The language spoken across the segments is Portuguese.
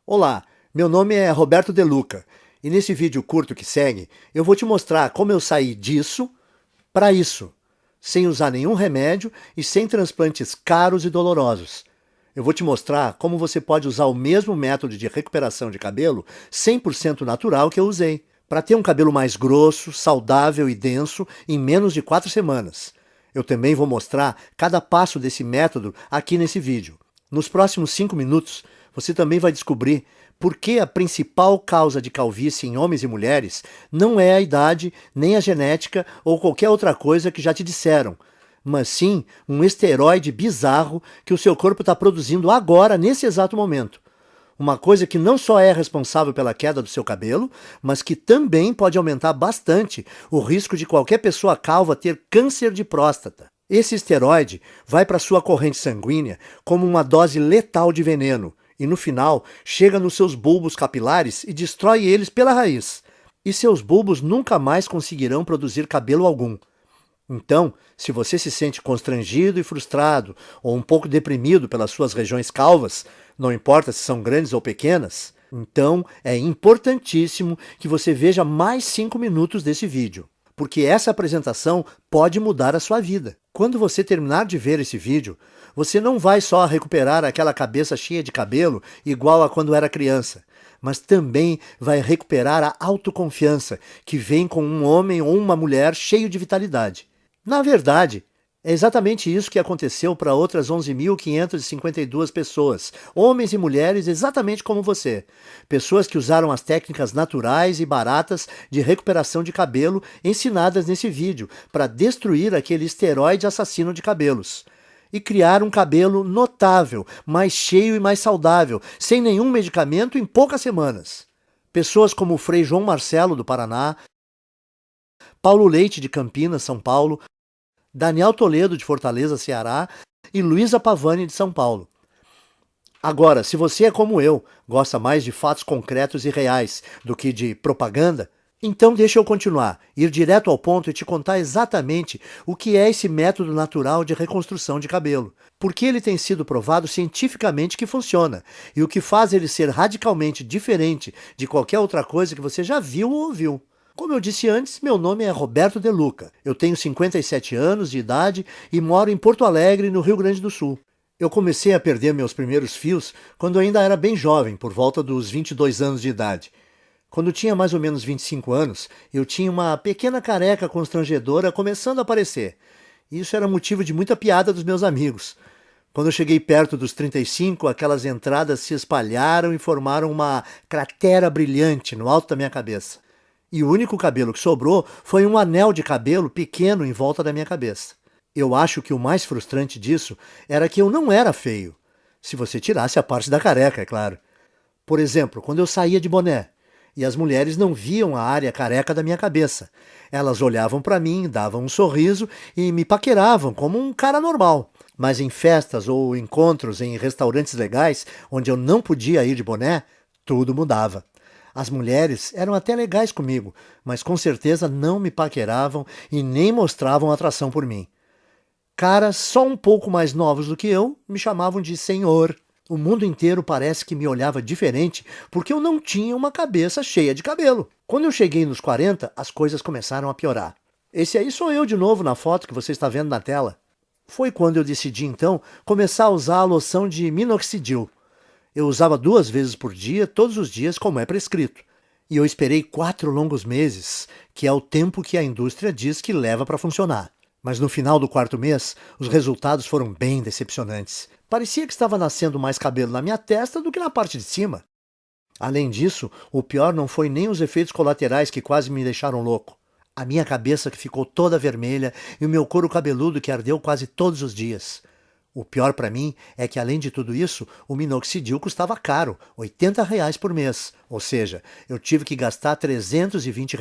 Olá, meu nome é Roberto De Luca e nesse vídeo curto que segue eu vou te mostrar como eu saí disso para isso, sem usar nenhum remédio e sem transplantes caros e dolorosos. Eu vou te mostrar como você pode usar o mesmo método de recuperação de cabelo 100% natural que eu usei, para ter um cabelo mais grosso, saudável e denso em menos de 4 semanas. Eu também vou mostrar cada passo desse método aqui nesse vídeo. Nos próximos 5 minutos, você também vai descobrir por que a principal causa de calvície em homens e mulheres não é a idade, nem a genética ou qualquer outra coisa que já te disseram, mas sim um esteroide bizarro que o seu corpo está produzindo agora, nesse exato momento. Uma coisa que não só é responsável pela queda do seu cabelo, mas que também pode aumentar bastante o risco de qualquer pessoa calva ter câncer de próstata. Esse esteroide vai para sua corrente sanguínea como uma dose letal de veneno e no final chega nos seus bulbos capilares e destrói eles pela raiz. E seus bulbos nunca mais conseguirão produzir cabelo algum. Então, se você se sente constrangido e frustrado ou um pouco deprimido pelas suas regiões calvas, não importa se são grandes ou pequenas, então é importantíssimo que você veja mais 5 minutos desse vídeo, porque essa apresentação pode mudar a sua vida. Quando você terminar de ver esse vídeo, você não vai só recuperar aquela cabeça cheia de cabelo igual a quando era criança, mas também vai recuperar a autoconfiança que vem com um homem ou uma mulher cheio de vitalidade. Na verdade, é exatamente isso que aconteceu para outras 11.552 pessoas, homens e mulheres exatamente como você. Pessoas que usaram as técnicas naturais e baratas de recuperação de cabelo ensinadas nesse vídeo para destruir aquele esteroide assassino de cabelos. E criar um cabelo notável, mais cheio e mais saudável, sem nenhum medicamento em poucas semanas. Pessoas como o Frei João Marcelo, do Paraná, Paulo Leite, de Campinas, São Paulo, Daniel Toledo, de Fortaleza, Ceará, e Luísa Pavani, de São Paulo. Agora, se você é como eu, gosta mais de fatos concretos e reais do que de propaganda, então deixa eu continuar, ir direto ao ponto e te contar exatamente o que é esse método natural de reconstrução de cabelo. Porque ele tem sido provado cientificamente que funciona, e o que faz ele ser radicalmente diferente de qualquer outra coisa que você já viu ou ouviu. Como eu disse antes, meu nome é Roberto De Luca. Eu tenho 57 anos de idade e moro em Porto Alegre, no Rio Grande do Sul. Eu comecei a perder meus primeiros fios quando ainda era bem jovem, por volta dos 22 anos de idade. Quando tinha mais ou menos 25 anos, eu tinha uma pequena careca constrangedora começando a aparecer. Isso era motivo de muita piada dos meus amigos. Quando eu cheguei perto dos 35, aquelas entradas se espalharam e formaram uma cratera brilhante no alto da minha cabeça. E o único cabelo que sobrou foi um anel de cabelo pequeno em volta da minha cabeça. Eu acho que o mais frustrante disso era que eu não era feio. Se você tirasse a parte da careca, é claro. Por exemplo, quando eu saía de boné, e as mulheres não viam a área careca da minha cabeça. Elas olhavam para mim, davam um sorriso e me paqueravam como um cara normal. Mas em festas ou encontros em restaurantes legais, onde eu não podia ir de boné, tudo mudava. As mulheres eram até legais comigo, mas com certeza não me paqueravam e nem mostravam atração por mim. Caras só um pouco mais novos do que eu me chamavam de senhor. O mundo inteiro parece que me olhava diferente porque eu não tinha uma cabeça cheia de cabelo. Quando eu cheguei nos 40, as coisas começaram a piorar. Esse aí sou eu de novo na foto que você está vendo na tela. Foi quando eu decidi então começar a usar a loção de minoxidil. Eu usava 2 vezes por dia, todos os dias, como é prescrito. E eu esperei 4 longos meses, que é o tempo que a indústria diz que leva para funcionar. Mas no final do 4º mês, os resultados foram bem decepcionantes. Parecia que estava nascendo mais cabelo na minha testa do que na parte de cima. Além disso, o pior não foi nem os efeitos colaterais que quase me deixaram louco. A minha cabeça que ficou toda vermelha e o meu couro cabeludo que ardeu quase todos os dias. O pior para mim é que, além de tudo isso, o minoxidil custava caro, R$ 80 por mês. Ou seja, eu tive que gastar R$ 320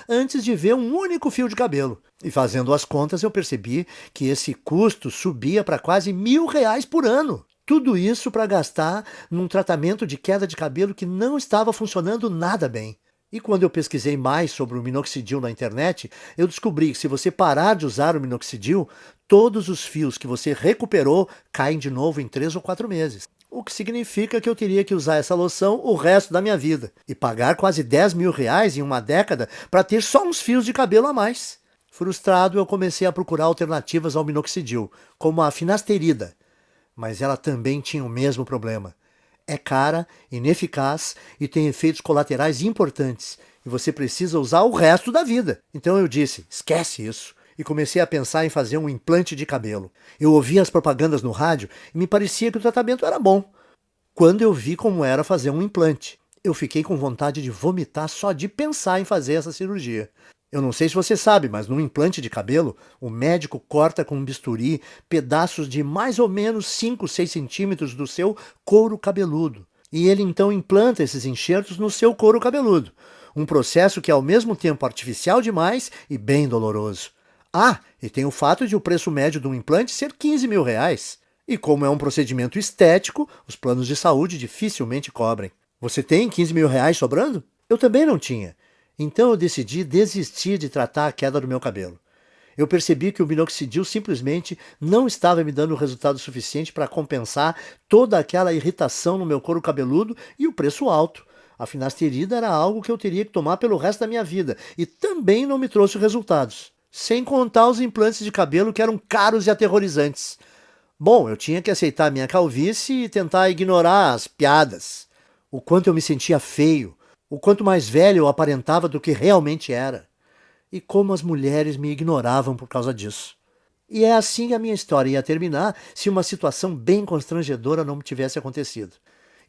antes de ver um único fio de cabelo. E fazendo as contas, eu percebi que esse custo subia para quase R$ 1.000 por ano. Tudo isso para gastar num tratamento de queda de cabelo que não estava funcionando nada bem. E quando eu pesquisei mais sobre o minoxidil na internet, eu descobri que se você parar de usar o minoxidil, todos os fios que você recuperou caem de novo em 3 ou 4 meses. o que significa que eu teria que usar essa loção o resto da minha vida e pagar quase 10 mil reais em uma década para ter só uns fios de cabelo a mais. Frustrado, eu comecei a procurar alternativas ao minoxidil, como a finasterida, mas ela também tinha o mesmo problema. É cara, ineficaz e tem efeitos colaterais importantes, e você precisa usar o resto da vida. Então eu disse, esquece isso, e comecei a pensar em fazer um implante de cabelo. Eu ouvia as propagandas no rádio e me parecia que o tratamento era bom. Quando eu vi como era fazer um implante, eu fiquei com vontade de vomitar só de pensar em fazer essa cirurgia. Eu não sei se você sabe, mas num implante de cabelo, o médico corta com um bisturi pedaços de mais ou menos 5, 6 centímetros do seu couro cabeludo. E ele então implanta esses enxertos no seu couro cabeludo. Um processo que é ao mesmo tempo artificial demais e bem doloroso. Ah, e tem o fato de o preço médio de um implante ser 15 mil reais. E como é um procedimento estético, os planos de saúde dificilmente cobrem. Você tem 15 mil reais sobrando? Eu também não tinha. Então eu decidi desistir de tratar a queda do meu cabelo. Eu percebi que o minoxidil simplesmente não estava me dando resultado suficiente para compensar toda aquela irritação no meu couro cabeludo e o preço alto. A finasterida era algo que eu teria que tomar pelo resto da minha vida e também não me trouxe resultados. Sem contar os implantes de cabelo que eram caros e aterrorizantes. Bom, eu tinha que aceitar a minha calvície e tentar ignorar as piadas. O quanto eu me sentia feio. O quanto mais velho eu aparentava do que realmente era. E como as mulheres me ignoravam por causa disso. E é assim que a minha história ia terminar se uma situação bem constrangedora não tivesse acontecido.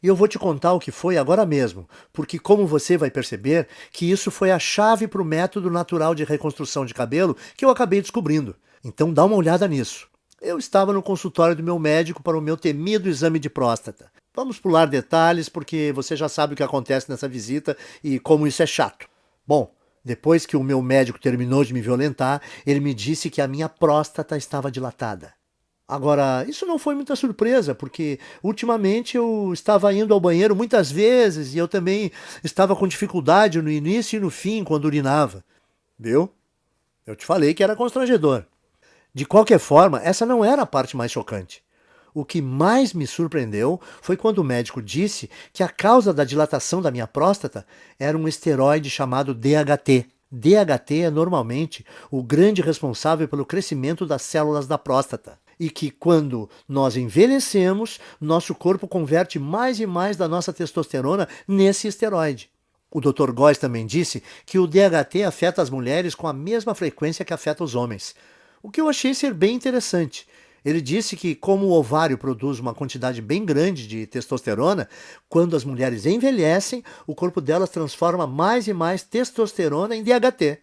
E eu vou te contar o que foi agora mesmo, porque como você vai perceber, que isso foi a chave para o método natural de reconstrução de cabelo que eu acabei descobrindo. Então dá uma olhada nisso. Eu estava no consultório do meu médico para o meu temido exame de próstata. Vamos pular detalhes, porque você já sabe o que acontece nessa visita e como isso é chato. Bom, depois que o meu médico terminou de me violentar, ele me disse que a minha próstata estava dilatada. Agora, isso não foi muita surpresa, porque ultimamente eu estava indo ao banheiro muitas vezes e eu também estava com dificuldade no início e no fim quando urinava. Viu? Eu te falei que era constrangedor. De qualquer forma, essa não era a parte mais chocante. O que mais me surpreendeu foi quando o médico disse que a causa da dilatação da minha próstata era um esteroide chamado DHT. DHT é normalmente o grande responsável pelo crescimento das células da próstata. E que quando nós envelhecemos, nosso corpo converte mais e mais da nossa testosterona nesse esteroide. O Dr. Góes também disse que o DHT afeta as mulheres com a mesma frequência que afeta os homens. O que eu achei ser bem interessante. Ele disse que, como o ovário produz uma quantidade bem grande de testosterona, quando as mulheres envelhecem, o corpo delas transforma mais e mais testosterona em DHT.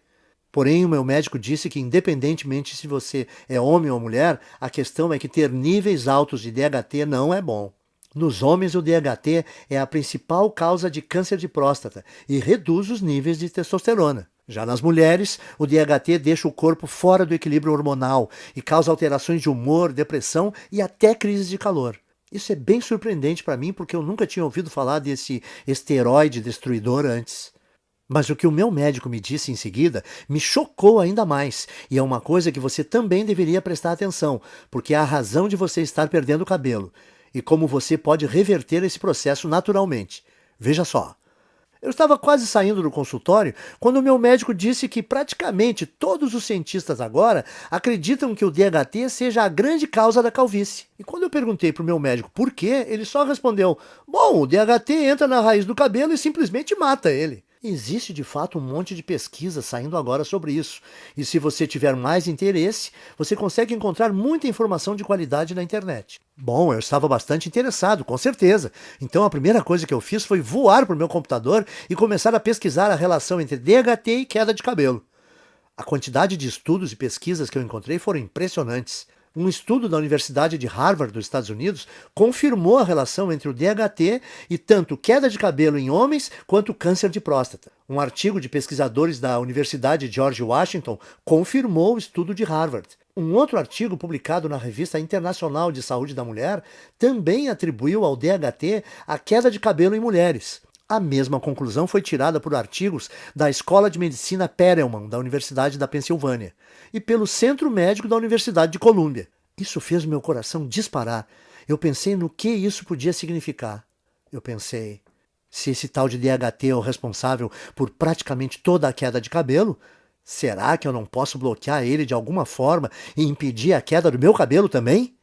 Porém, o meu médico disse que, independentemente se você é homem ou mulher, a questão é que ter níveis altos de DHT não é bom. Nos homens, o DHT é a principal causa de câncer de próstata e reduz os níveis de testosterona. Já nas mulheres, o DHT deixa o corpo fora do equilíbrio hormonal e causa alterações de humor, depressão e até crises de calor. Isso é bem surpreendente para mim porque eu nunca tinha ouvido falar desse esteroide destruidor antes. Mas o que o meu médico me disse em seguida me chocou ainda mais, e é uma coisa que você também deveria prestar atenção, porque é a razão de você estar perdendo o cabelo, e como você pode reverter esse processo naturalmente. Veja só. Eu estava quase saindo do consultório quando o meu médico disse que praticamente todos os cientistas agora acreditam que o DHT seja a grande causa da calvície. E quando eu perguntei para o meu médico por quê, ele só respondeu: bom, o DHT entra na raiz do cabelo e simplesmente mata ele. Existe de fato um monte de pesquisa saindo agora sobre isso. E se você tiver mais interesse, você consegue encontrar muita informação de qualidade na internet. Bom, eu estava bastante interessado, com certeza. Então a primeira coisa que eu fiz foi voar para o meu computador e começar a pesquisar a relação entre DHT e queda de cabelo. A quantidade de estudos e pesquisas que eu encontrei foram impressionantes. Um estudo da Universidade de Harvard, dos Estados Unidos, confirmou a relação entre o DHT e tanto queda de cabelo em homens quanto câncer de próstata. Um artigo de pesquisadores da Universidade George Washington confirmou o estudo de Harvard. Um outro artigo publicado na Revista Internacional de Saúde da Mulher também atribuiu ao DHT a queda de cabelo em mulheres. A mesma conclusão foi tirada por artigos da Escola de Medicina Perelman, da Universidade da Pensilvânia, e pelo Centro Médico da Universidade de Colômbia. Isso fez meu coração disparar. Eu pensei no que isso podia significar. Eu pensei, se esse tal de DHT é o responsável por praticamente toda a queda de cabelo, será que eu não posso bloquear ele de alguma forma e impedir a queda do meu cabelo também?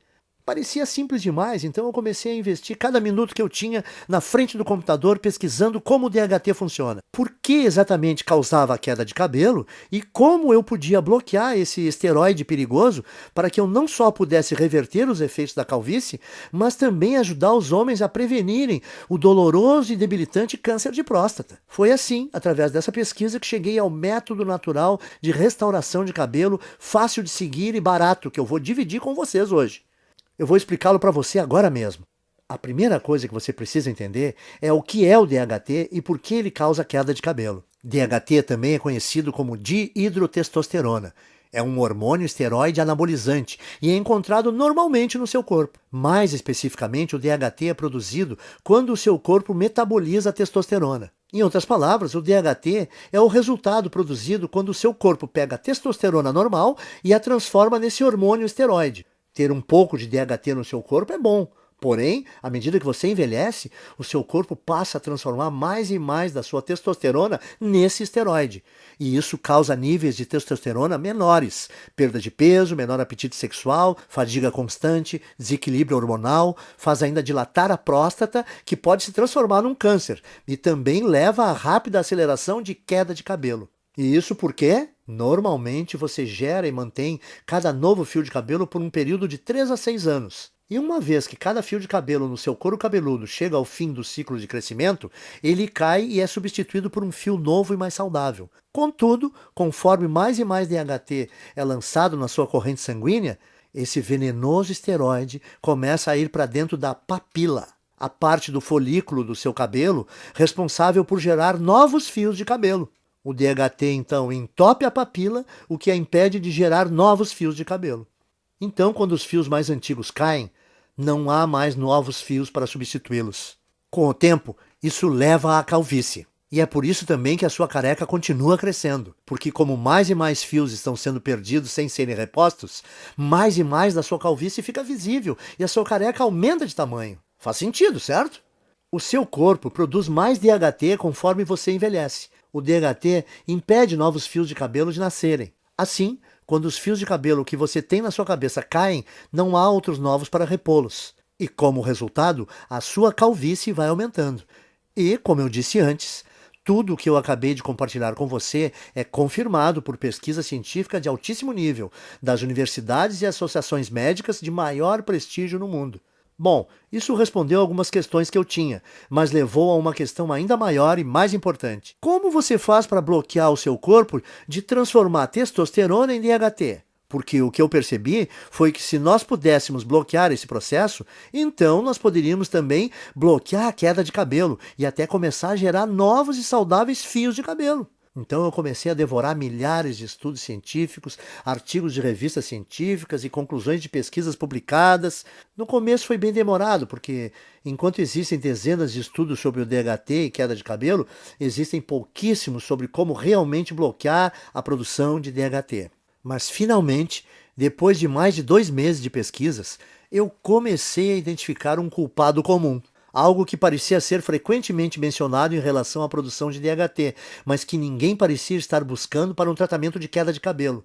Parecia simples demais, então eu comecei a investir cada minuto que eu tinha na frente do computador pesquisando como o DHT funciona. Por que exatamente causava a queda de cabelo e como eu podia bloquear esse esteroide perigoso para que eu não só pudesse reverter os efeitos da calvície, mas também ajudar os homens a prevenirem o doloroso e debilitante câncer de próstata. Foi assim, através dessa pesquisa, que cheguei ao método natural de restauração de cabelo, fácil de seguir e barato, que eu vou dividir com vocês hoje. Eu vou explicá-lo para você agora mesmo. A primeira coisa que você precisa entender é o que é o DHT e por que ele causa queda de cabelo. DHT também é conhecido como dihidrotestosterona. É um hormônio esteroide anabolizante e é encontrado normalmente no seu corpo. Mais especificamente, o DHT é produzido quando o seu corpo metaboliza a testosterona. Em outras palavras, o DHT é o resultado produzido quando o seu corpo pega a testosterona normal e a transforma nesse hormônio esteroide. Ter um pouco de DHT no seu corpo é bom, porém, à medida que você envelhece, o seu corpo passa a transformar mais e mais da sua testosterona nesse esteroide. E isso causa níveis de testosterona menores, perda de peso, menor apetite sexual, fadiga constante, desequilíbrio hormonal, faz ainda dilatar a próstata, que pode se transformar num câncer, e também leva a rápida aceleração de queda de cabelo. E isso porque, normalmente, você gera e mantém cada novo fio de cabelo por um período de 3 a 6 anos. E uma vez que cada fio de cabelo no seu couro cabeludo chega ao fim do ciclo de crescimento, ele cai e é substituído por um fio novo e mais saudável. Contudo, conforme mais e mais DHT é lançado na sua corrente sanguínea, esse venenoso esteroide começa a ir para dentro da papila, a parte do folículo do seu cabelo responsável por gerar novos fios de cabelo. O DHT, então, entope a papila, o que a impede de gerar novos fios de cabelo. Então, quando os fios mais antigos caem, não há mais novos fios para substituí-los. Com o tempo, isso leva à calvície. E é por isso também que a sua careca continua crescendo, porque como mais e mais fios estão sendo perdidos sem serem repostos, mais e mais da sua calvície fica visível e a sua careca aumenta de tamanho. Faz sentido, certo? O seu corpo produz mais DHT conforme você envelhece. O DHT impede novos fios de cabelo de nascerem. Assim, quando os fios de cabelo que você tem na sua cabeça caem, não há outros novos para repô-los. E como resultado, a sua calvície vai aumentando. E, como eu disse antes, tudo o que eu acabei de compartilhar com você é confirmado por pesquisa científica de altíssimo nível, das universidades e associações médicas de maior prestígio no mundo. Bom, isso respondeu algumas questões que eu tinha, mas levou a uma questão ainda maior e mais importante. Como você faz para bloquear o seu corpo de transformar testosterona em DHT? Porque o que eu percebi foi que se nós pudéssemos bloquear esse processo, então nós poderíamos também bloquear a queda de cabelo e até começar a gerar novos e saudáveis fios de cabelo. Então eu comecei a devorar milhares de estudos científicos, artigos de revistas científicas e conclusões de pesquisas publicadas. No começo foi bem demorado, porque enquanto existem dezenas de estudos sobre o DHT e queda de cabelo, existem pouquíssimos sobre como realmente bloquear a produção de DHT. Mas finalmente, depois de mais de 2 meses de pesquisas, eu comecei a identificar um culpado comum. Algo que parecia ser frequentemente mencionado em relação à produção de DHT, mas que ninguém parecia estar buscando para um tratamento de queda de cabelo.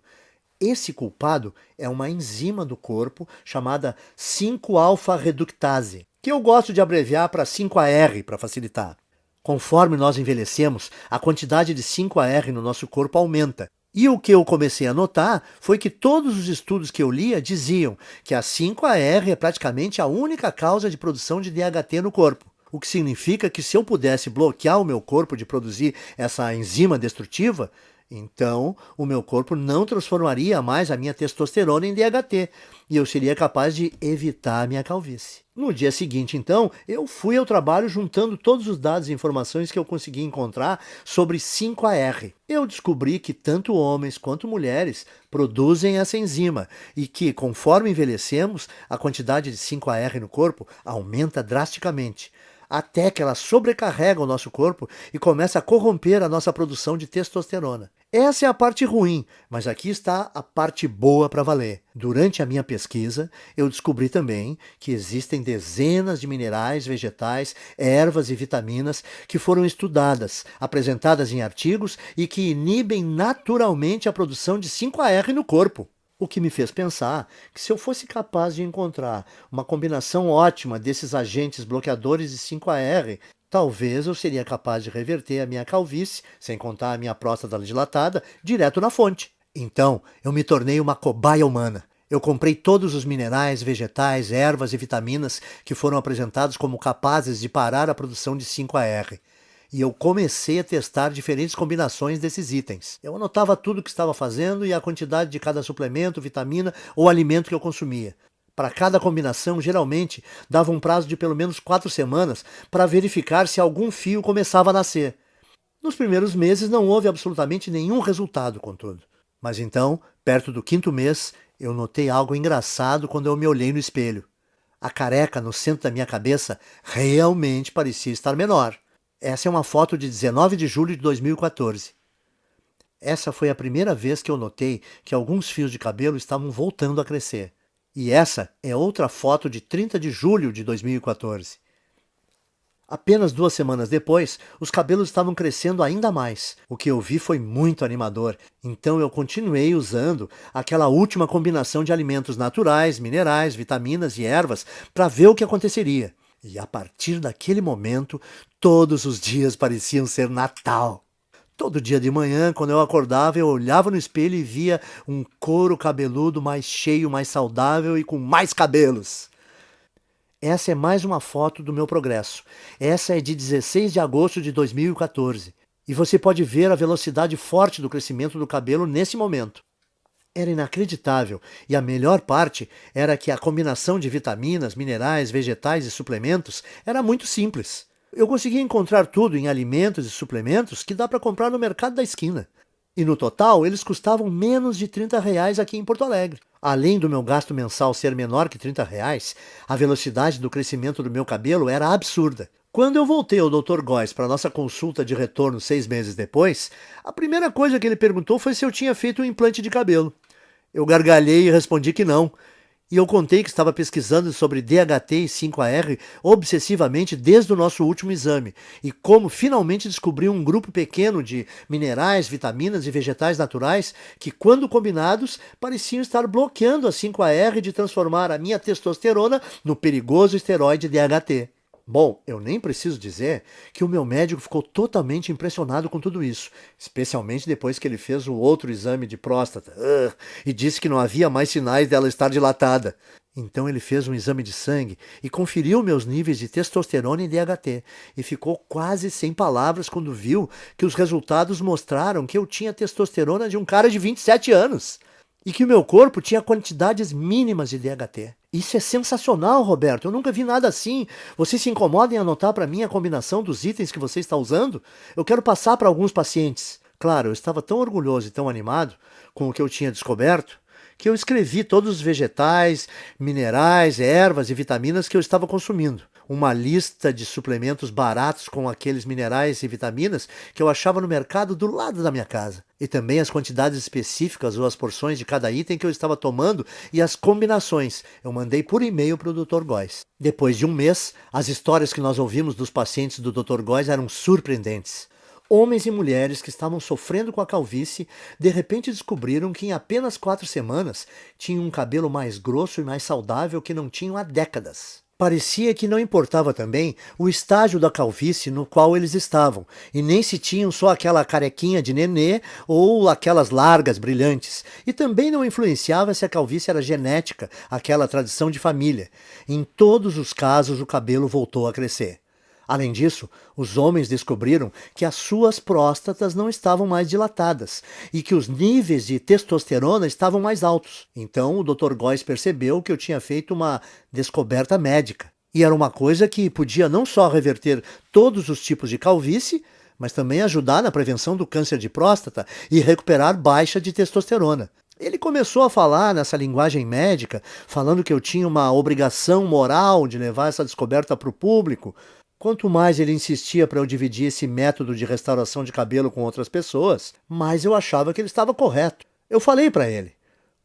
Esse culpado é uma enzima do corpo chamada 5-alfa-reductase, que eu gosto de abreviar para 5-AR para facilitar. Conforme nós envelhecemos, a quantidade de 5-AR no nosso corpo aumenta. E o que eu comecei a notar foi que todos os estudos que eu lia diziam que a 5-AR é praticamente a única causa de produção de DHT no corpo. O que significa que se eu pudesse bloquear o meu corpo de produzir essa enzima destrutiva, então o meu corpo não transformaria mais a minha testosterona em DHT e eu seria capaz de evitar a minha calvície. No dia seguinte, então, eu fui ao trabalho juntando todos os dados e informações que eu consegui encontrar sobre 5-AR. Eu descobri que tanto homens quanto mulheres produzem essa enzima e que, conforme envelhecemos, a quantidade de 5-AR no corpo aumenta drasticamente, até que ela sobrecarrega o nosso corpo e começa a corromper a nossa produção de testosterona. Essa é a parte ruim, mas aqui está a parte boa para valer. Durante a minha pesquisa, eu descobri também que existem dezenas de minerais, vegetais, ervas e vitaminas que foram estudadas, apresentadas em artigos e que inibem naturalmente a produção de 5-AR no corpo. O que me fez pensar que se eu fosse capaz de encontrar uma combinação ótima desses agentes bloqueadores de 5-AR, talvez eu seria capaz de reverter a minha calvície, sem contar a minha próstata dilatada, direto na fonte. Então, eu me tornei uma cobaia humana. Eu comprei todos os minerais, vegetais, ervas e vitaminas que foram apresentados como capazes de parar a produção de 5-AR. E eu comecei a testar diferentes combinações desses itens. Eu anotava tudo o que estava fazendo e a quantidade de cada suplemento, vitamina ou alimento que eu consumia. Para cada combinação, geralmente, dava um prazo de pelo menos 4 semanas para verificar se algum fio começava a nascer. Nos primeiros meses não houve absolutamente nenhum resultado, contudo. Mas então, perto do 5º mês, eu notei algo engraçado quando eu me olhei no espelho. A careca no centro da minha cabeça realmente parecia estar menor. Essa é uma foto de 19 de julho de 2014. Essa foi a primeira vez que eu notei que alguns fios de cabelo estavam voltando a crescer. E essa é outra foto de 30 de julho de 2014. Apenas 2 semanas depois, os cabelos estavam crescendo ainda mais. O que eu vi foi muito animador, então eu continuei usando aquela última combinação de alimentos naturais, minerais, vitaminas e ervas para ver o que aconteceria. E a partir daquele momento, todos os dias pareciam ser Natal. Todo dia de manhã, quando eu acordava, eu olhava no espelho e via um couro cabeludo mais cheio, mais saudável e com mais cabelos. Essa é mais uma foto do meu progresso. Essa é de 16 de agosto de 2014. E você pode ver a velocidade forte do crescimento do cabelo nesse momento. Era inacreditável, e a melhor parte era que a combinação de vitaminas, minerais, vegetais e suplementos era muito simples. Eu conseguia encontrar tudo em alimentos e suplementos que dá para comprar no mercado da esquina. E no total, eles custavam menos de R$ 30 aqui em Porto Alegre. Além do meu gasto mensal ser menor que R$ 30, a velocidade do crescimento do meu cabelo era absurda. Quando eu voltei ao Dr. Góes para nossa consulta de retorno 6 meses depois, a primeira coisa que ele perguntou foi se eu tinha feito um implante de cabelo. Eu gargalhei e respondi que não. E eu contei que estava pesquisando sobre DHT e 5-AR obsessivamente desde o nosso último exame e como finalmente descobri um grupo pequeno de minerais, vitaminas e vegetais naturais que, quando combinados, pareciam estar bloqueando a 5-AR de transformar a minha testosterona no perigoso esteroide DHT. Bom, eu nem preciso dizer que o meu médico ficou totalmente impressionado com tudo isso, especialmente depois que ele fez o outro exame de próstata e disse que não havia mais sinais dela estar dilatada. Então ele fez um exame de sangue e conferiu meus níveis de testosterona e DHT e ficou quase sem palavras quando viu que os resultados mostraram que eu tinha testosterona de um cara de 27 anos. E que o meu corpo tinha quantidades mínimas de DHT. Isso é sensacional, Roberto. Eu nunca vi nada assim. Você se incomoda em anotar para mim a combinação dos itens que você está usando? Eu quero passar para alguns pacientes. Claro, eu estava tão orgulhoso e tão animado com o que eu tinha descoberto que eu escrevi todos os vegetais, minerais, ervas e vitaminas que eu estava consumindo. Uma lista de suplementos baratos com aqueles minerais e vitaminas que eu achava no mercado do lado da minha casa. E também as quantidades específicas ou as porções de cada item que eu estava tomando e as combinações. Eu mandei por e-mail para o Dr. Góes. Depois de um mês, as histórias que nós ouvimos dos pacientes do Dr. Góes eram surpreendentes. Homens e mulheres que estavam sofrendo com a calvície, de repente descobriram que em apenas 4 semanas tinham um cabelo mais grosso e mais saudável que não tinham há décadas. Parecia que não importava também o estágio da calvície no qual eles estavam, e nem se tinham só aquela carequinha de nenê ou aquelas largas brilhantes, e também não influenciava se a calvície era genética, aquela tradição de família. Em todos os casos o cabelo voltou a crescer. Além disso, os homens descobriram que as suas próstatas não estavam mais dilatadas e que os níveis de testosterona estavam mais altos. Então o Dr. Góes percebeu que eu tinha feito uma descoberta médica. E era uma coisa que podia não só reverter todos os tipos de calvície, mas também ajudar na prevenção do câncer de próstata e recuperar baixa de testosterona. Ele começou a falar nessa linguagem médica, falando que eu tinha uma obrigação moral de levar essa descoberta para o público. Quanto mais ele insistia para eu dividir esse método de restauração de cabelo com outras pessoas, mais eu achava que ele estava correto. Eu falei para ele: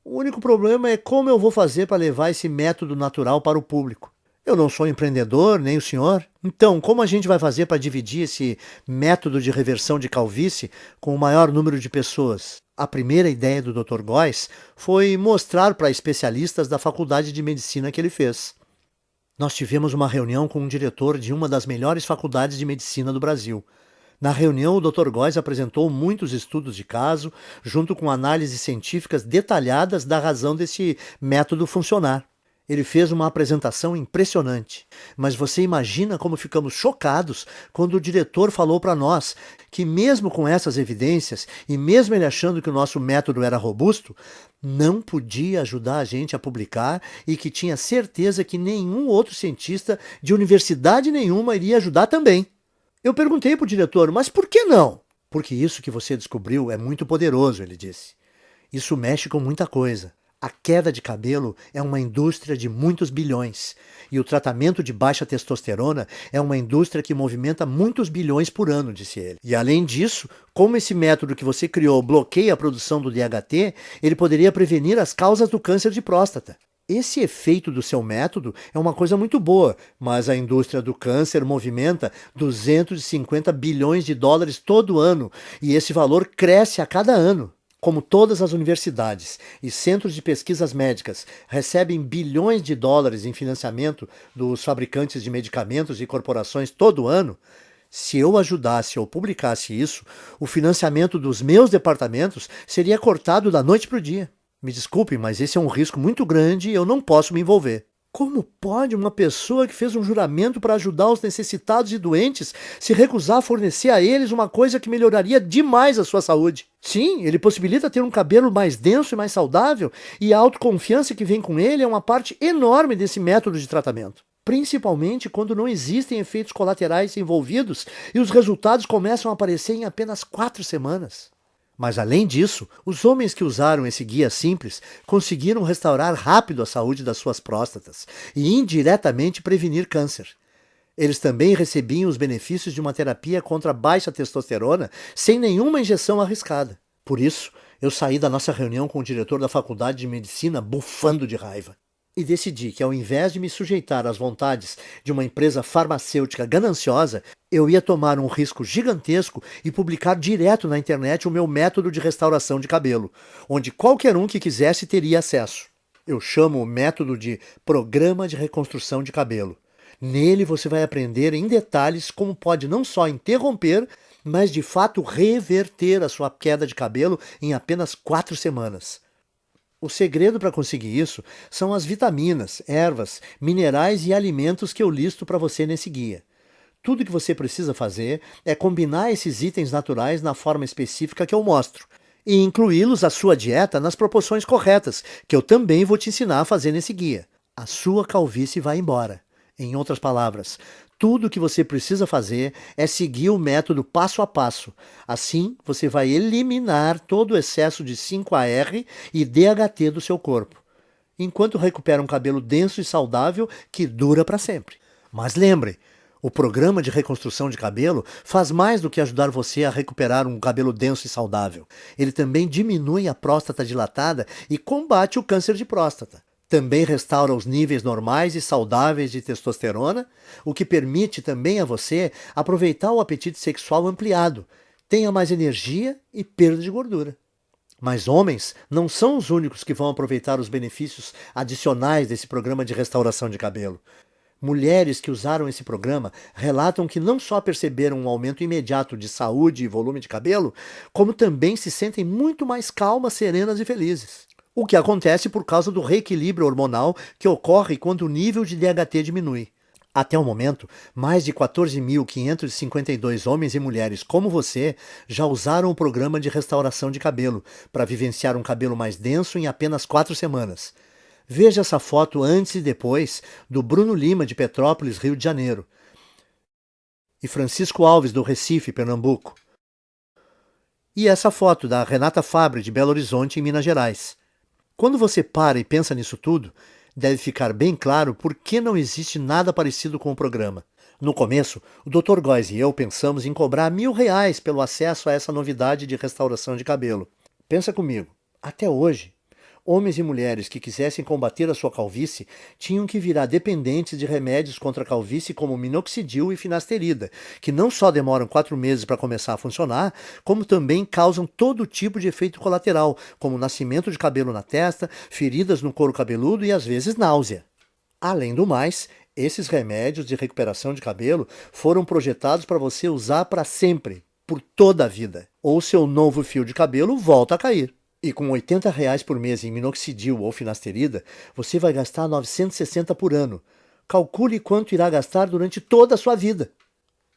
o único problema é como eu vou fazer para levar esse método natural para o público. Eu não sou empreendedor, nem o senhor. Então, como a gente vai fazer para dividir esse método de reversão de calvície com o maior número de pessoas? A primeira ideia do Dr. Góes foi mostrar para especialistas da faculdade de medicina que ele fez. Nós tivemos uma reunião com um diretor de uma das melhores faculdades de medicina do Brasil. Na reunião, o Dr. Góes apresentou muitos estudos de caso, junto com análises científicas detalhadas da razão desse método funcionar. Ele fez uma apresentação impressionante, mas você imagina como ficamos chocados quando o diretor falou para nós que mesmo com essas evidências e mesmo ele achando que o nosso método era robusto, não podia ajudar a gente a publicar e que tinha certeza que nenhum outro cientista de universidade nenhuma iria ajudar também. Eu perguntei para o diretor, mas por que não? Porque isso que você descobriu é muito poderoso, ele disse. Isso mexe com muita coisa. A queda de cabelo é uma indústria de muitos bilhões e o tratamento de baixa testosterona é uma indústria que movimenta muitos bilhões por ano, disse ele. E além disso, como esse método que você criou bloqueia a produção do DHT, ele poderia prevenir as causas do câncer de próstata. Esse efeito do seu método é uma coisa muito boa, mas a indústria do câncer movimenta 250 bilhões de dólares todo ano e esse valor cresce a cada ano. Como todas as universidades e centros de pesquisas médicas recebem bilhões de dólares em financiamento dos fabricantes de medicamentos e corporações todo ano, se eu ajudasse ou publicasse isso, o financiamento dos meus departamentos seria cortado da noite para o dia. Me desculpe, mas esse é um risco muito grande e eu não posso me envolver. Como pode uma pessoa que fez um juramento para ajudar os necessitados e doentes se recusar a fornecer a eles uma coisa que melhoraria demais a sua saúde? Sim, ele possibilita ter um cabelo mais denso e mais saudável, e a autoconfiança que vem com ele é uma parte enorme desse método de tratamento. Principalmente quando não existem efeitos colaterais envolvidos e os resultados começam a aparecer em apenas 4 semanas. Mas além disso, os homens que usaram esse guia simples conseguiram restaurar rápido a saúde das suas próstatas e indiretamente prevenir câncer. Eles também recebiam os benefícios de uma terapia contra a baixa testosterona sem nenhuma injeção arriscada. Por isso, eu saí da nossa reunião com o diretor da faculdade de medicina bufando de raiva. E decidi que, ao invés de me sujeitar às vontades de uma empresa farmacêutica gananciosa, eu ia tomar um risco gigantesco e publicar direto na internet o meu método de restauração de cabelo, onde qualquer um que quisesse teria acesso. Eu chamo o método de Programa de Reconstrução de Cabelo. Nele você vai aprender em detalhes como pode não só interromper, mas de fato reverter a sua queda de cabelo em apenas 4 semanas. O segredo para conseguir isso são as vitaminas, ervas, minerais e alimentos que eu listo para você nesse guia. Tudo que você precisa fazer é combinar esses itens naturais na forma específica que eu mostro e incluí-los à sua dieta nas proporções corretas, que eu também vou te ensinar a fazer nesse guia. A sua calvície vai embora. Em outras palavras, tudo o que você precisa fazer é seguir o método passo a passo. Assim, você vai eliminar todo o excesso de 5-AR e DHT do seu corpo, enquanto recupera um cabelo denso e saudável que dura para sempre. Mas lembre, o programa de reconstrução de cabelo faz mais do que ajudar você a recuperar um cabelo denso e saudável. Ele também diminui a próstata dilatada e combate o câncer de próstata. Também restaura os níveis normais e saudáveis de testosterona, o que permite também a você aproveitar o apetite sexual ampliado, tenha mais energia e perda de gordura. Mas homens não são os únicos que vão aproveitar os benefícios adicionais desse programa de restauração de cabelo. Mulheres que usaram esse programa relatam que não só perceberam um aumento imediato de saúde e volume de cabelo, como também se sentem muito mais calmas, serenas e felizes. O que acontece por causa do reequilíbrio hormonal que ocorre quando o nível de DHT diminui. Até o momento, mais de 14.552 homens e mulheres como você já usaram o programa de restauração de cabelo para vivenciar um cabelo mais denso em apenas 4 semanas. Veja essa foto antes e depois do Bruno Lima, de Petrópolis, Rio de Janeiro, e Francisco Alves, do Recife, Pernambuco. E essa foto da Renata Fabre, de Belo Horizonte, em Minas Gerais. Quando você para e pensa nisso tudo, deve ficar bem claro por que não existe nada parecido com o programa. No começo, o Dr. Góes e eu pensamos em cobrar R$ 1.000 pelo acesso a essa novidade de restauração de cabelo. Pensa comigo, até hoje, homens e mulheres que quisessem combater a sua calvície tinham que virar dependentes de remédios contra a calvície como minoxidil e finasterida, que não só demoram 4 meses para começar a funcionar, como também causam todo tipo de efeito colateral, como nascimento de cabelo na testa, feridas no couro cabeludo e às vezes náusea. Além do mais, esses remédios de recuperação de cabelo foram projetados para você usar para sempre, por toda a vida. Ou seu novo fio de cabelo volta a cair. E com R$ 80 por mês em minoxidil ou finasterida, você vai gastar 960 por ano. Calcule quanto irá gastar durante toda a sua vida.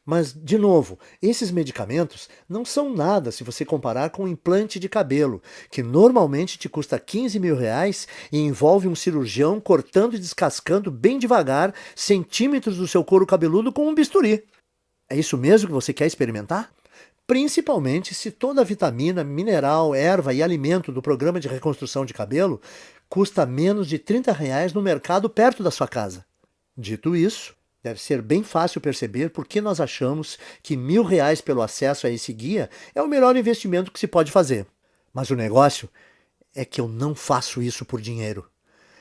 Mas, de novo, esses medicamentos não são nada se você comparar com um implante de cabelo, que normalmente te custa R$ 15.000 e envolve um cirurgião cortando e descascando bem devagar centímetros do seu couro cabeludo com um bisturi. É isso mesmo que você quer experimentar? Principalmente se toda a vitamina, mineral, erva e alimento do programa de reconstrução de cabelo custa menos de R$ 30 no mercado perto da sua casa. Dito isso, deve ser bem fácil perceber por que nós achamos que R$ 1.000 pelo acesso a esse guia é o melhor investimento que se pode fazer. Mas o negócio é que eu não faço isso por dinheiro.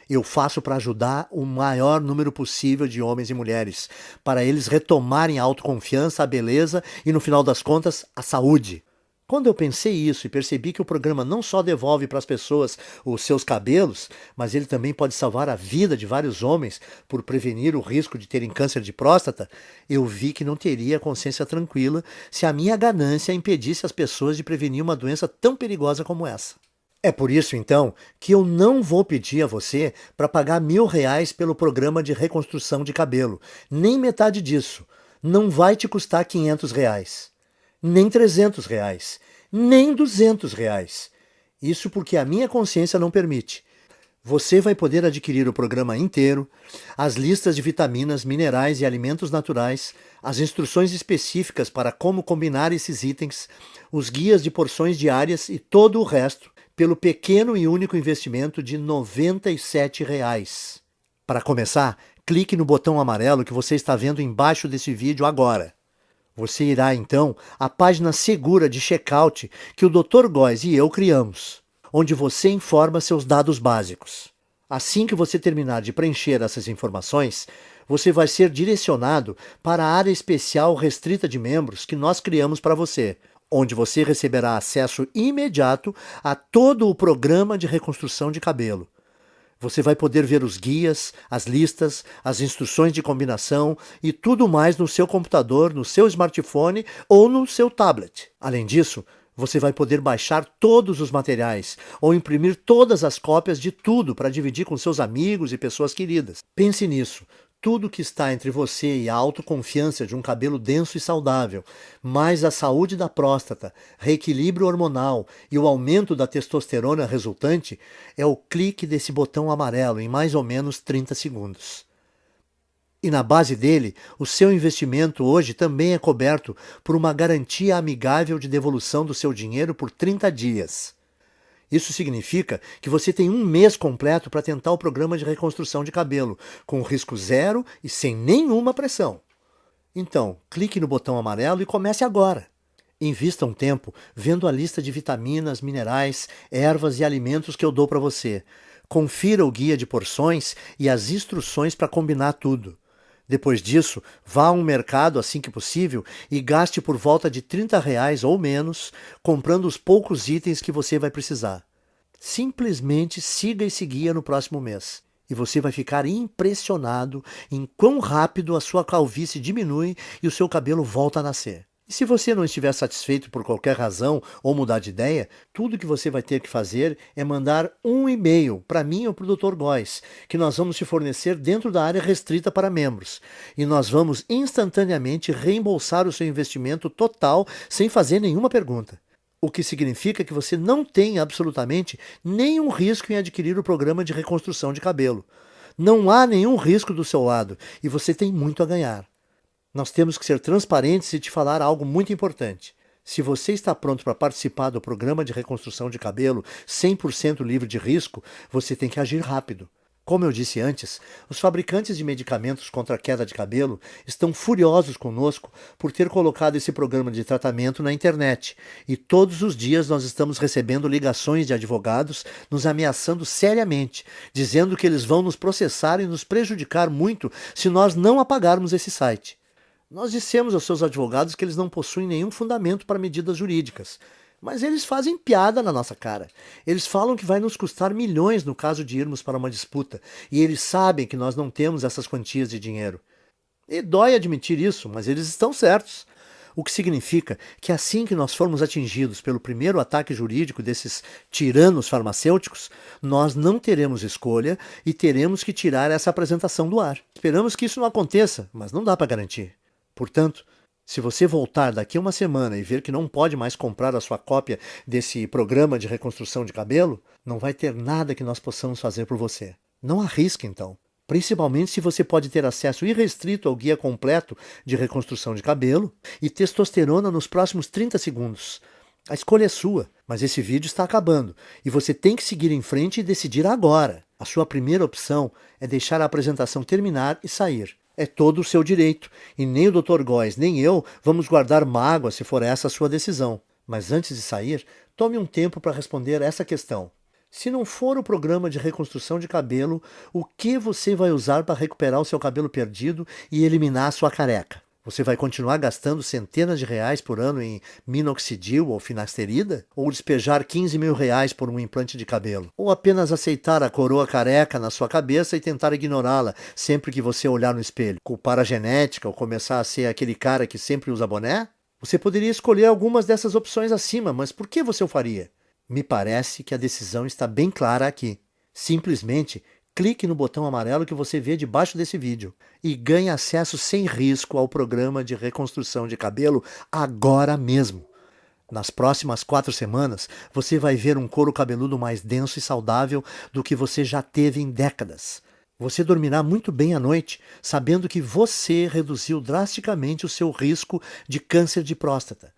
Eu faço para ajudar o maior número possível de homens e mulheres, para eles retomarem a autoconfiança, a beleza e, no final das contas, a saúde. Quando eu pensei isso e percebi que o programa não só devolve para as pessoas os seus cabelos, mas ele também pode salvar a vida de vários homens por prevenir o risco de terem câncer de próstata, eu vi que não teria consciência tranquila se a minha ganância impedisse as pessoas de prevenir uma doença tão perigosa como essa. É por isso, então, que eu não vou pedir a você para pagar R$ 1.000 pelo programa de reconstrução de cabelo. Nem metade disso. Não vai te custar R$ 500. Nem R$ 300. Nem R$ 200. Isso porque a minha consciência não permite. Você vai poder adquirir o programa inteiro, as listas de vitaminas, minerais e alimentos naturais, as instruções específicas para como combinar esses itens, os guias de porções diárias e todo o resto, pelo pequeno e único investimento de R$ 97. Para começar, clique no botão amarelo que você está vendo embaixo desse vídeo agora. Você irá, então, à página segura de checkout que o Dr. Góes e eu criamos, onde você informa seus dados básicos. Assim que você terminar de preencher essas informações, você vai ser direcionado para a área especial restrita de membros que nós criamos para você, onde você receberá acesso imediato a todo o programa de reconstrução de cabelo. Você vai poder ver os guias, as listas, as instruções de combinação e tudo mais no seu computador, no seu smartphone ou no seu tablet. Além disso, você vai poder baixar todos os materiais ou imprimir todas as cópias de tudo para dividir com seus amigos e pessoas queridas. Pense nisso. Tudo que está entre você e a autoconfiança de um cabelo denso e saudável, mais a saúde da próstata, reequilíbrio hormonal e o aumento da testosterona resultante, é o clique desse botão amarelo em mais ou menos 30 segundos. E na base dele, o seu investimento hoje também é coberto por uma garantia amigável de devolução do seu dinheiro por 30 dias. Isso significa que você tem um mês completo para tentar o programa de reconstrução de cabelo, com risco zero e sem nenhuma pressão. Então, clique no botão amarelo e comece agora. Invista um tempo vendo a lista de vitaminas, minerais, ervas e alimentos que eu dou para você. Confira o guia de porções e as instruções para combinar tudo. Depois disso, vá a um mercado assim que possível e gaste por volta de R$ 30 ou menos, comprando os poucos itens que você vai precisar. Simplesmente siga esse guia no próximo mês e você vai ficar impressionado em quão rápido a sua calvície diminui e o seu cabelo volta a nascer. E se você não estiver satisfeito por qualquer razão ou mudar de ideia, tudo que você vai ter que fazer é mandar um e-mail para mim ou para o Dr. Góes, que nós vamos te fornecer dentro da área restrita para membros. E nós vamos instantaneamente reembolsar o seu investimento total sem fazer nenhuma pergunta. O que significa que você não tem absolutamente nenhum risco em adquirir o programa de reconstrução de cabelo. Não há nenhum risco do seu lado e você tem muito a ganhar. Nós temos que ser transparentes e te falar algo muito importante. Se você está pronto para participar do programa de reconstrução de cabelo 100% livre de risco, você tem que agir rápido. Como eu disse antes, os fabricantes de medicamentos contra a queda de cabelo estão furiosos conosco por ter colocado esse programa de tratamento na internet, e todos os dias nós estamos recebendo ligações de advogados nos ameaçando seriamente, dizendo que eles vão nos processar e nos prejudicar muito se nós não apagarmos esse site. Nós dissemos aos seus advogados que eles não possuem nenhum fundamento para medidas jurídicas, mas eles fazem piada na nossa cara. Eles falam que vai nos custar milhões no caso de irmos para uma disputa, e eles sabem que nós não temos essas quantias de dinheiro. E dói admitir isso, mas eles estão certos. O que significa que assim que nós formos atingidos pelo primeiro ataque jurídico desses tiranos farmacêuticos, nós não teremos escolha e teremos que tirar essa apresentação do ar. Esperamos que isso não aconteça, mas não dá para garantir. Portanto, se você voltar daqui a uma semana e ver que não pode mais comprar a sua cópia desse programa de reconstrução de cabelo, não vai ter nada que nós possamos fazer por você. Não arrisque, então. Principalmente se você pode ter acesso irrestrito ao guia completo de reconstrução de cabelo e testosterona nos próximos 30 segundos. A escolha é sua, mas esse vídeo está acabando e você tem que seguir em frente e decidir agora. A sua primeira opção é deixar a apresentação terminar e sair. É todo o seu direito, e nem o Dr. Góes nem eu vamos guardar mágoa se for essa a sua decisão. Mas antes de sair, tome um tempo para responder essa questão. Se não for o programa de reconstrução de cabelo, o que você vai usar para recuperar o seu cabelo perdido e eliminar a sua careca? Você vai continuar gastando centenas de reais por ano em minoxidil ou finasterida? Ou despejar 15 mil reais por um implante de cabelo? Ou apenas aceitar a coroa careca na sua cabeça e tentar ignorá-la sempre que você olhar no espelho? Culpar a genética ou começar a ser aquele cara que sempre usa boné? Você poderia escolher algumas dessas opções acima, mas por que você o faria? Me parece que a decisão está bem clara aqui. Simplesmente clique no botão amarelo que você vê debaixo desse vídeo e ganhe acesso sem risco ao programa de reconstrução de cabelo agora mesmo. Nas próximas 4 semanas, você vai ver um couro cabeludo mais denso e saudável do que você já teve em décadas. Você dormirá muito bem à noite, sabendo que você reduziu drasticamente o seu risco de câncer de próstata.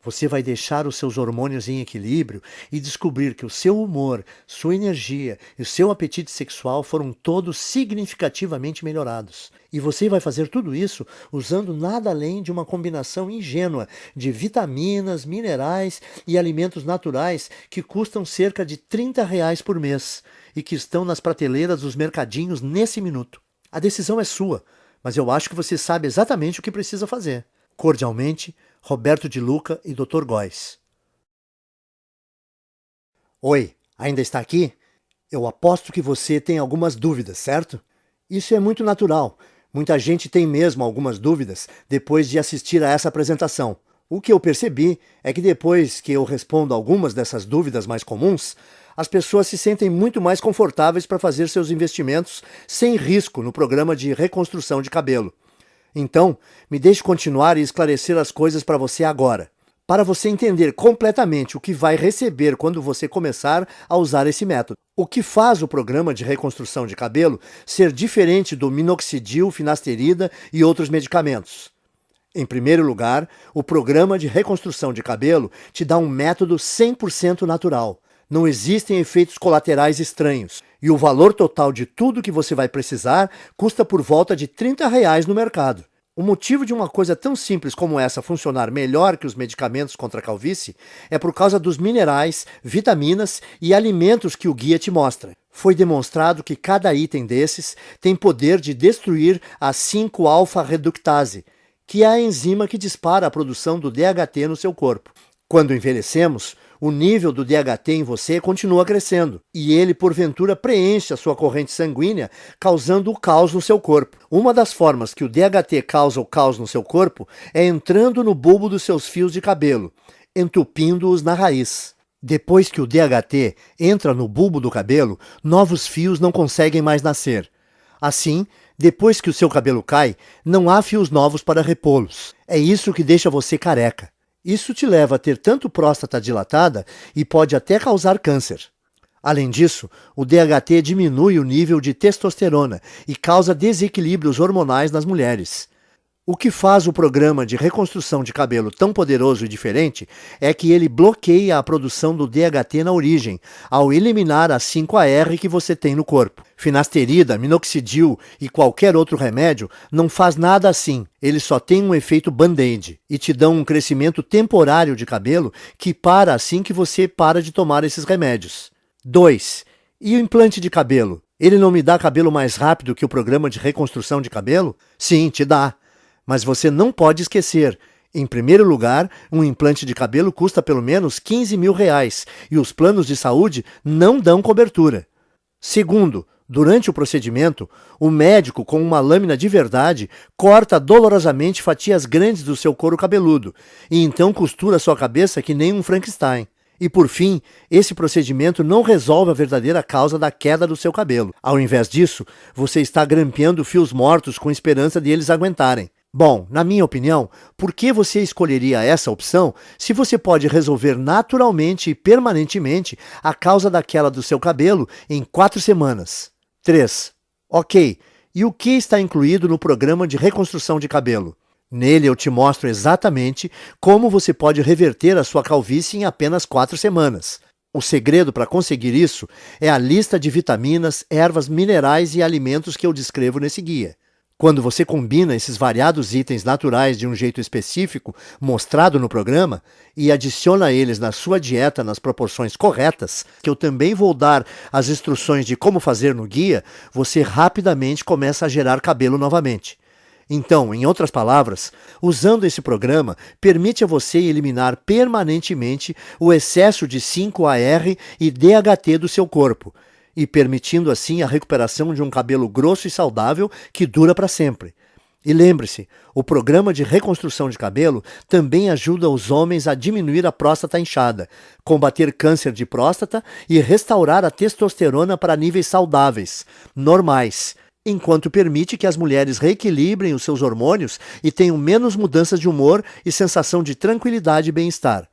Você vai deixar os seus hormônios em equilíbrio e descobrir que o seu humor, sua energia e o seu apetite sexual foram todos significativamente melhorados. E você vai fazer tudo isso usando nada além de uma combinação ingênua de vitaminas, minerais e alimentos naturais que custam cerca de R$ 30 por mês e que estão nas prateleiras dos mercadinhos nesse minuto. A decisão é sua, mas eu acho que você sabe exatamente o que precisa fazer. Cordialmente, Roberto de Luca e Dr. Góes. Oi, ainda está aqui? Eu aposto que você tem algumas dúvidas, certo? Isso é muito natural. Muita gente tem mesmo algumas dúvidas depois de assistir a essa apresentação. O que eu percebi é que depois que eu respondo algumas dessas dúvidas mais comuns, as pessoas se sentem muito mais confortáveis para fazer seus investimentos sem risco no programa de reconstrução de cabelo. Então, me deixe continuar e esclarecer as coisas para você agora, para você entender completamente o que vai receber quando você começar a usar esse método. O que faz o programa de reconstrução de cabelo ser diferente do minoxidil, finasterida e outros medicamentos? Em primeiro lugar, o programa de reconstrução de cabelo te dá um método 100% natural. Não existem efeitos colaterais estranhos. E o valor total de tudo que você vai precisar custa por volta de R$ 30 no mercado. O motivo de uma coisa tão simples como essa funcionar melhor que os medicamentos contra a calvície é por causa dos minerais, vitaminas e alimentos que o guia te mostra. Foi demonstrado que cada item desses tem poder de destruir a 5-alfa-reductase, que é a enzima que dispara a produção do DHT no seu corpo. Quando envelhecemos, o nível do DHT em você continua crescendo, e ele, porventura, preenche a sua corrente sanguínea, causando o caos no seu corpo. Uma das formas que o DHT causa o caos no seu corpo é entrando no bulbo dos seus fios de cabelo, entupindo-os na raiz. Depois que o DHT entra no bulbo do cabelo, novos fios não conseguem mais nascer. Assim, depois que o seu cabelo cai, não há fios novos para repô-los. É isso que deixa você careca. Isso te leva a ter tanto próstata dilatada e pode até causar câncer. Além disso, o DHT diminui o nível de testosterona e causa desequilíbrios hormonais nas mulheres. O que faz o programa de reconstrução de cabelo tão poderoso e diferente é que ele bloqueia a produção do DHT na origem, ao eliminar a 5-AR que você tem no corpo. Finasterida, minoxidil e qualquer outro remédio não faz nada assim. Eles só têm um efeito band-aid e te dão um crescimento temporário de cabelo que para assim que você para de tomar esses remédios. 2. E o implante de cabelo? Ele não me dá cabelo mais rápido que o programa de reconstrução de cabelo? Sim, te dá. Mas você não pode esquecer, em primeiro lugar, um implante de cabelo custa pelo menos R$15 mil e os planos de saúde não dão cobertura. Segundo, durante o procedimento, o médico com uma lâmina de verdade corta dolorosamente fatias grandes do seu couro cabeludo e então costura sua cabeça que nem um Frankenstein. E por fim, esse procedimento não resolve a verdadeira causa da queda do seu cabelo. Ao invés disso, você está grampeando fios mortos com esperança de eles aguentarem. Bom, na minha opinião, por que você escolheria essa opção se você pode resolver naturalmente e permanentemente a causa da queda do seu cabelo em 4 semanas? 3. Ok, e o que está incluído no programa de reconstrução de cabelo? Nele eu te mostro exatamente como você pode reverter a sua calvície em apenas 4 semanas. O segredo para conseguir isso é a lista de vitaminas, ervas, minerais e alimentos que eu descrevo nesse guia. Quando você combina esses variados itens naturais de um jeito específico, mostrado no programa, e adiciona eles na sua dieta nas proporções corretas, que eu também vou dar as instruções de como fazer no guia, você rapidamente começa a gerar cabelo novamente. Então, em outras palavras, usando esse programa, permite a você eliminar permanentemente o excesso de 5-AR e DHT do seu corpo, e permitindo assim a recuperação de um cabelo grosso e saudável que dura para sempre. E lembre-se, o programa de reconstrução de cabelo também ajuda os homens a diminuir a próstata inchada, combater câncer de próstata e restaurar a testosterona para níveis saudáveis, normais, enquanto permite que as mulheres reequilibrem os seus hormônios e tenham menos mudanças de humor e sensação de tranquilidade e bem-estar.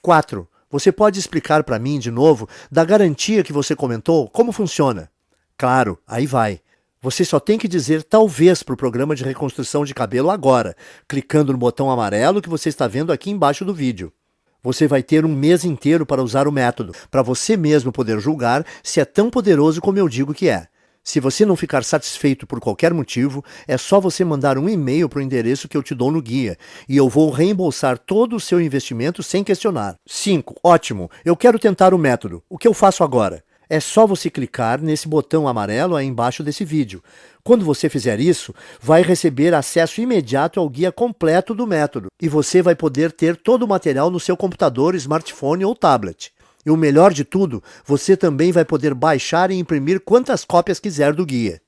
4. Você pode explicar para mim, de novo, da garantia que você comentou, como funciona? Claro, aí vai. Você só tem que dizer talvez para o programa de reconstrução de cabelo agora, clicando no botão amarelo que você está vendo aqui embaixo do vídeo. Você vai ter um mês inteiro para usar o método, para você mesmo poder julgar se é tão poderoso como eu digo que é. Se você não ficar satisfeito por qualquer motivo, é só você mandar um e-mail para o endereço que eu te dou no guia, e eu vou reembolsar todo o seu investimento sem questionar. 5. Ótimo, eu quero tentar o método. O que eu faço agora? É só você clicar nesse botão amarelo aí embaixo desse vídeo. Quando você fizer isso, vai receber acesso imediato ao guia completo do método, e você vai poder ter todo o material no seu computador, smartphone ou tablet. E o melhor de tudo, você também vai poder baixar e imprimir quantas cópias quiser do guia.